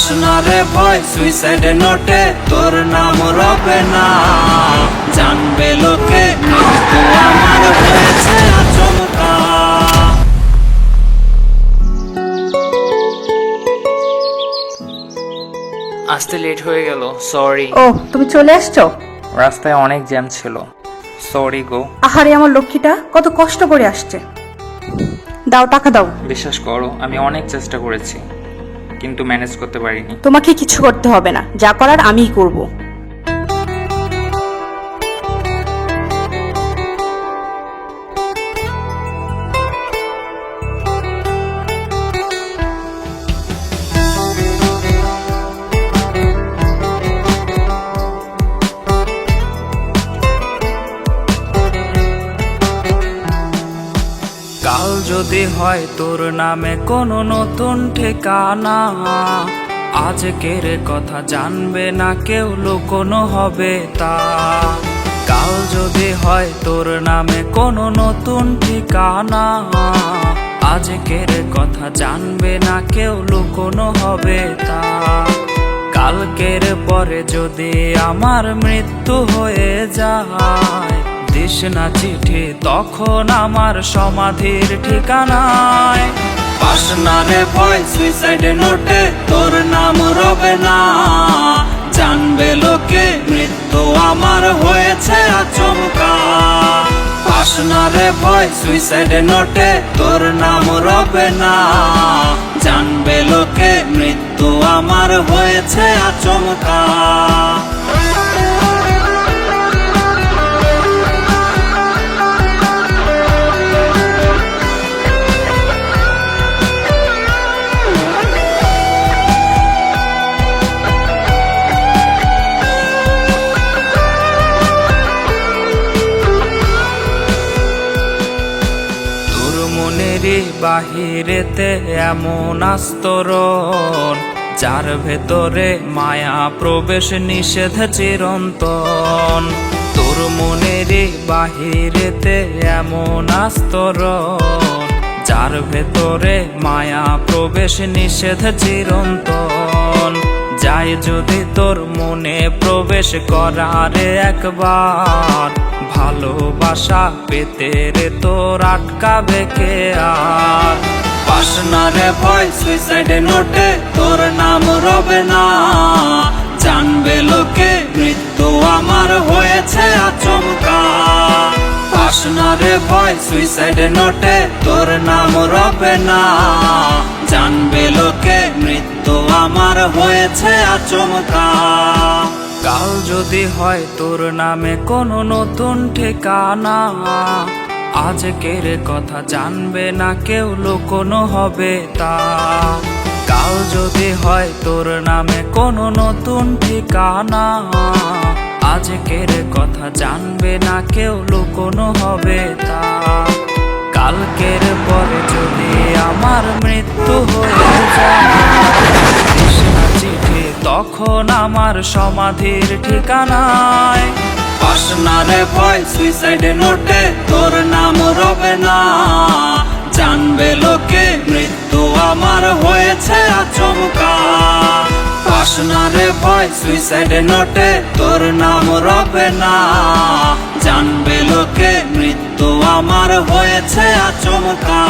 Pass না রে ভয় সুইসাইড নোটে তোর নাম রবে না, জানবে লোকে মৃত্যু আমার হয়েছে আচমকা। আসতে লেট হয়ে গেল, সরি। ও তুমি চলে আসছো? রাস্তায় অনেক জ্যাম ছিল, সরি গো। আহারে আমার লক্ষ্মীটা কত কষ্ট করে আসছে। দাও টাকা দাও। বিশ্বাস করো আমি অনেক চেষ্টা করেছি, কিন্তু ম্যানেজ করতে পারিনি। তোমাকে কিছু করতে হবে না, যা করার আমিই করব। কাল যদি হয় তোর নামে কোনো নতুন ঠিকানা, আজকের কথা জানবে না কেউ, লুকোনো হবে তা। কাল যদি হয় তোর নামে কোনো নতুন ঠিকানা, আজকের কথা জানবে না কেউ, লুকোনো হবে তা। কালকের পরে যদি আমার মৃত্যু হয়ে যায়, দিস না চিঠি তখন আমার সমাধির ঠিকানায়। পাস না রে ভয় সুইসাইড নোটে তোর নাম রবে না, জানবে লোকে মৃত্যু আমার হয়েছে আচমকা। পাস না রে ভয় সুইসাইড নোটে তোর নাম রবে না, জানবে লোকে মৃত্যু আমার হয়েছে আচমকা। মনেরই বাহিরেতে এমন আস্তরণ, যার ভেতরে মায়া প্রবেশ নিষেধ চিরন্তন। তোর মনেরই বাহিরেতে এমন আস্তরণ, যার ভেতরে মায়া প্রবেশ নিষেধ চিরন্তন। যাই যদি তোর মনে প্রবেশ করারে একবার, ভালোবাসা পেতে রে তোর আটকাবে কে আর। পাস না রে ভয় সুইসাইড নোটে তোর নাম রবে না, জানবে লোকে মৃত্যু আমার হয়েছে আচমকা। পাস না রে ভয় সুইসাইড নোটে তোর নাম রবে না, জানবে লোকে মৃত্যু আমার হয়েছে আচমকা। কাল যদি হয় তোর নামে কোনো নতুন ঠিকানা, আজকের কথা জানবে না কেউ, লুকোনো হবে তা। কাল যদি হয় তোর নামে কোনো নতুন ঠিকানা, আজকের কথা জানবে না কেউ, লুকোনো হবে তা। কালকের পরে যদি আমার মৃত্যু হয়ে যায়, চিঠি তখন আমার সমাধির ঠিকানায়। পাস না রে ভয় সুইসাইড নোটে তোর নাম রবে না, জানবে লোকে মৃত্যু আমার হয়েছে আচমকা। পাস না রে ভয় সুইসাইড নোটে তোর নাম রবে না, জানবে লোকে মৃত্যু আমার হয়েছে আচমকা।